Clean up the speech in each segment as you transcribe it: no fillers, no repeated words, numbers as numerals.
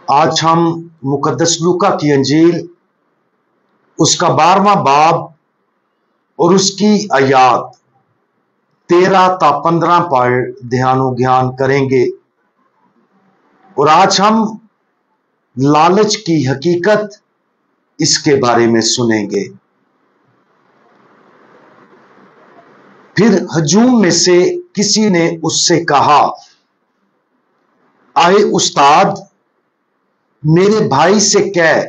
आज हम मुकद्दस लूका की अंजील उसका 12वां बाब और उसकी आयात 13 ता 15 पर ध्यानो ज्ञान करेंगे। और आज हम लालच की हकीकत इसके बारे में सुनेंगे। फिर हजूम में से किसी ने उससे कहा, आए उस्ताद, मेरे भाई से कह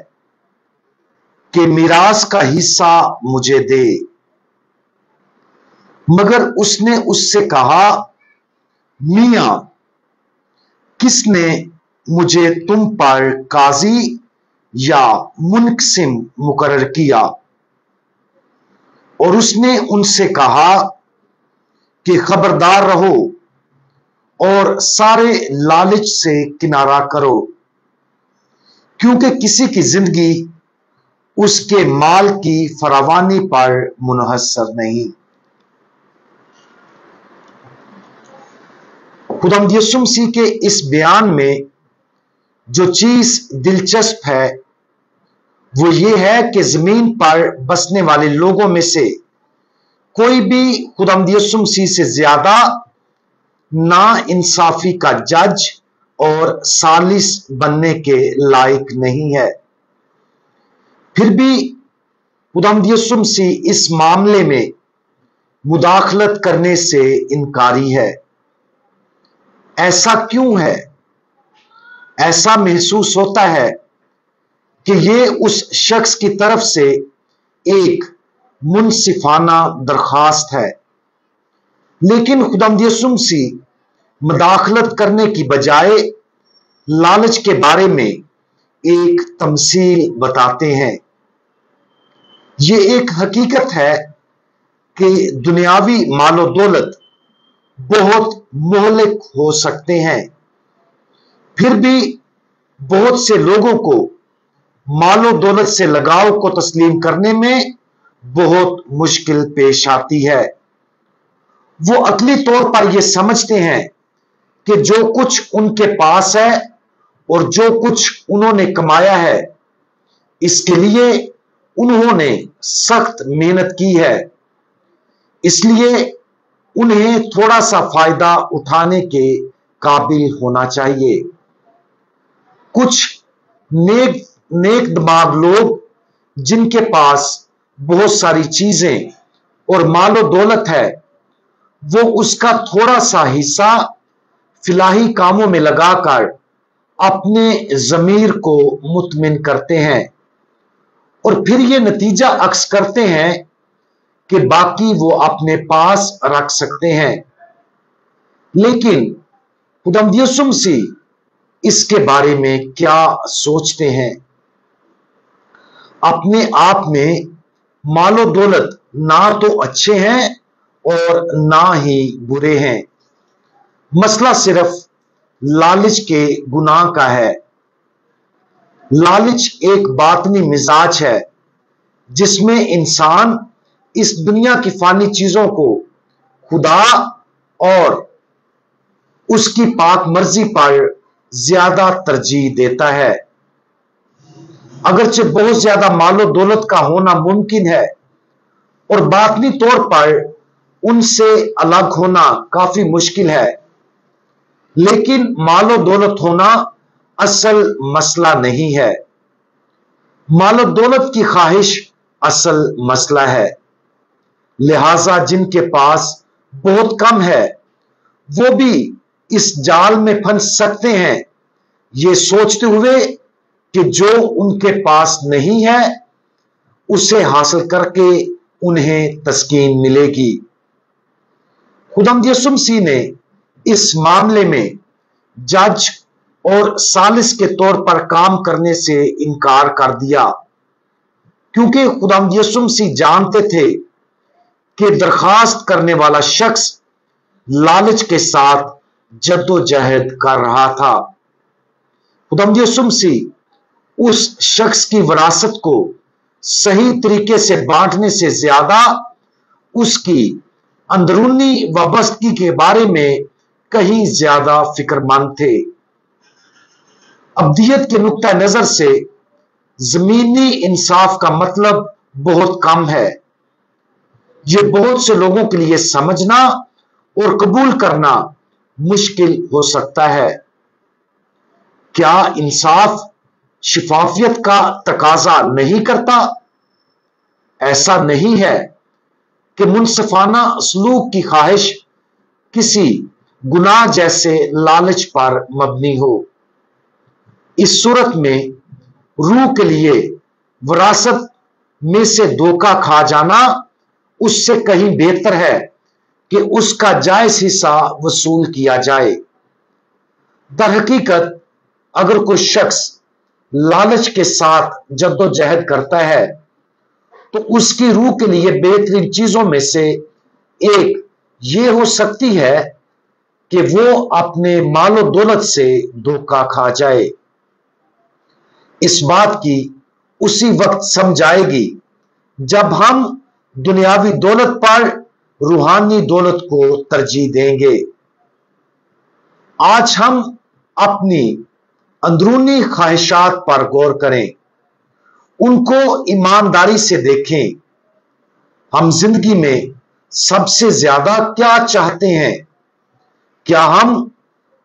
कि मिरास का हिस्सा मुझे दे। मगर उसने उससे कहा, मियां, किसने मुझे तुम पर काजी या मुनकसिम मुकर्रर किया? और उसने उनसे कहा कि खबरदार रहो और सारे लालच से किनारा करो, क्योंकि किसी की जिंदगी उसके माल की फरावानी पर मुनहसर नहीं। खुदावंद यीशु मसीह के इस बयान में जो चीज दिलचस्प है वो ये है कि जमीन पर बसने वाले लोगों में से कोई भी खुदावंद यीशु मसीह से ज्यादा ना इंसाफी का जज और सालिस बनने के लायक नहीं है। फिर भी खुदावंद यीशु मसीह इस मामले में मुदाखलत करने से इनकारी है। ऐसा क्यों है? ऐसा महसूस होता है कि ये उस शख्स की तरफ से एक मुनसिफाना दरखास्त है, लेकिन खुदावंद यीशु मसीह मुदाखलत करने की बजाय लालच के बारे में एक तमसील बताते हैं। ये एक हकीकत है कि दुनियावी मालो दौलत बहुत मोहलिक हो सकते हैं। फिर भी बहुत से लोगों को मालो दौलत से लगाव को तस्लीम करने में बहुत मुश्किल पेश आती है। वो अकली तौर पर यह समझते हैं कि जो कुछ उनके पास है और जो कुछ उन्होंने कमाया है, इसके लिए उन्होंने सख्त मेहनत की है, इसलिए उन्हें थोड़ा सा फायदा उठाने के काबिल होना चाहिए। कुछ नेक दिमाग लोग जिनके पास बहुत सारी चीजें और मालो दौलत है, वो उसका थोड़ा सा हिस्सा फिलाही कामों में लगाकर अपने जमीर को मुतमिन करते हैं और फिर ये नतीजा अक्स करते हैं कि बाकी वो अपने पास रख सकते हैं। लेकिन खुदावंद यीशु मसीह इसके बारे में क्या सोचते हैं? अपने आप में मालो दौलत ना तो अच्छे हैं और ना ही बुरे हैं। मसला सिर्फ लालच के गुनाह का है। लालच एक बातनी मिजाज है जिसमें इंसान इस दुनिया की फानी चीजों को खुदा और उसकी पाक मर्जी पर ज्यादा तरजीह देता है। अगरचे बहुत ज्यादा मालो दौलत का होना मुमकिन है और बातनी तौर पर उनसे अलग होना काफी मुश्किल है, लेकिन मालो दौलत होना असल मसला नहीं है। मालो दौलत की ख्वाहिश असल मसला है। लिहाजा जिनके पास बहुत कम है वो भी इस जाल में फंस सकते हैं, ये सोचते हुए कि जो उनके पास नहीं है उसे हासिल करके उन्हें तस्कीन मिलेगी। खुदावंद यीशु मसीह ने इस मामले में जज और सालिस के तौर पर काम करने से इनकार कर दिया, क्योंकि खुदावंद यीशु मसीह जानते थे कि दरखास्त करने वाला शख्स लालच के साथ जद्दोजहद कर रहा था। खुदावंद यीशु मसीह उस शख्स की विरासत को सही तरीके से बांटने से ज्यादा उसकी अंदरूनी वाबस्तगी के बारे में कहीं ज्यादा फिक्रमंद थे। ابدیت کے نقطہ نظر سے زمینی انصاف کا مطلب بہت کم ہے۔ یہ بہت سے لوگوں کے لیے سمجھنا اور قبول کرنا مشکل ہو سکتا ہے۔ کیا انصاف شفافیت کا تقاضا نہیں کرتا؟ ایسا نہیں ہے کہ منصفانہ سلوک کی خواہش کسی گناہ جیسے لالچ پر مبنی ہو۔ اس صورت میں روح کے لیے وراثت میں سے دھوکہ کھا جانا اس سے کہیں بہتر ہے کہ اس کا جائز حصہ وصول کیا جائے۔ در حقیقت اگر کوئی شخص لالچ کے ساتھ جدوجہد کرتا ہے تو اس کی روح کے لیے بہترین چیزوں میں سے ایک یہ ہو سکتی ہے کہ وہ اپنے مال و دولت سے دھوکہ کھا جائے۔ اس بات کی اسی وقت سمجھ آئے گی جب ہم دنیاوی دولت پر روحانی دولت کو ترجیح دیں گے۔ آج ہم اپنی اندرونی خواہشات پر غور کریں، ان کو ایمانداری سے دیکھیں۔ ہم زندگی میں سب سے زیادہ کیا چاہتے ہیں؟ کیا ہم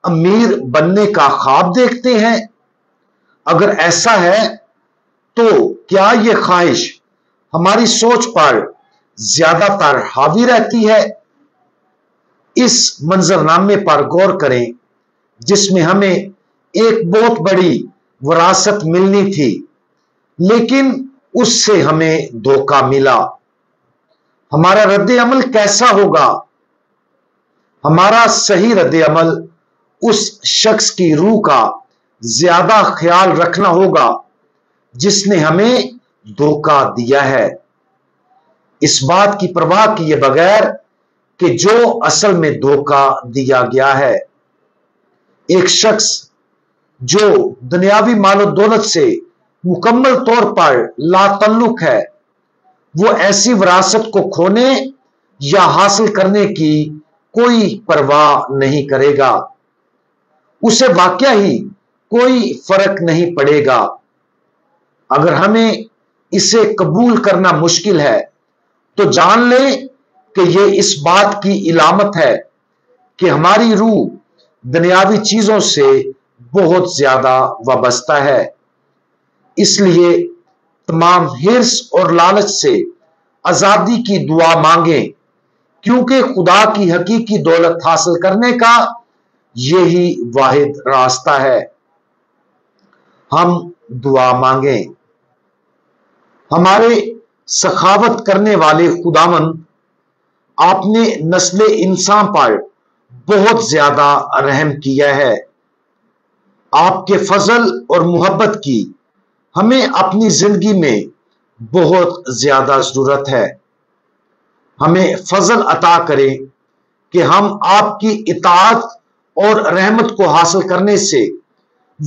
امیر بننے کا خواب دیکھتے ہیں؟ اگر ایسا ہے تو کیا یہ خواہش ہماری سوچ پر زیادہ تر حاوی رہتی ہے؟ اس منظرنامے پر غور کریں جس میں ہمیں ایک بہت بڑی وراثت ملنی تھی، لیکن اس سے ہمیں دھوکہ ملا۔ ہمارا رد عمل کیسا ہوگا؟ ہمارا صحیح رد عمل اس شخص کی روح کا زیادہ خیال رکھنا ہوگا جس نے ہمیں دھوکہ دیا ہے، اس بات کی پرواہ کیے بغیر کہ جو اصل میں دھوکہ دیا گیا ہے۔ ایک شخص جو دنیاوی مال و دولت سے مکمل طور پر لا تعلق ہے، وہ ایسی وراثت کو کھونے یا حاصل کرنے کی کوئی پرواہ نہیں کرے گا۔ اسے واقعہ ہی کوئی فرق نہیں پڑے گا۔ اگر ہمیں اسے قبول کرنا مشکل ہے تو جان لیں کہ یہ اس بات کی علامت ہے کہ ہماری روح دنیاوی چیزوں سے بہت زیادہ وابستہ ہے۔ اس لیے تمام حرص اور لالچ سے آزادی کی دعا مانگیں، کیونکہ خدا کی حقیقی دولت حاصل کرنے کا یہی واحد راستہ ہے۔ ہم دعا مانگیں۔ ہمارے سخاوت کرنے والے خداوند، آپ نے نسل انسان پر بہت زیادہ رحم کیا ہے۔ آپ کے فضل اور محبت کی ہمیں اپنی زندگی میں بہت زیادہ ضرورت ہے۔ ہمیں فضل عطا کریں کہ ہم آپ کی اطاعت اور رحمت کو حاصل کرنے سے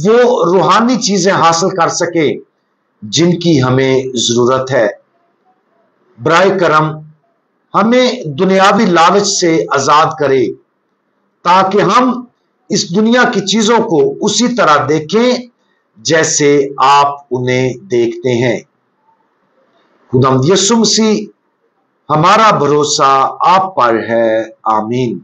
وہ روحانی چیزیں حاصل کر سکیں جن کی ہمیں ضرورت ہے۔ برائے کرم ہمیں دنیاوی لالچ سے آزاد کرے تاکہ ہم اس دنیا کی چیزوں کو اسی طرح دیکھیں جیسے آپ انہیں دیکھتے ہیں۔ خداوند یسوع مسیح، ہمارا بھروسہ آپ پر ہے۔ آمین۔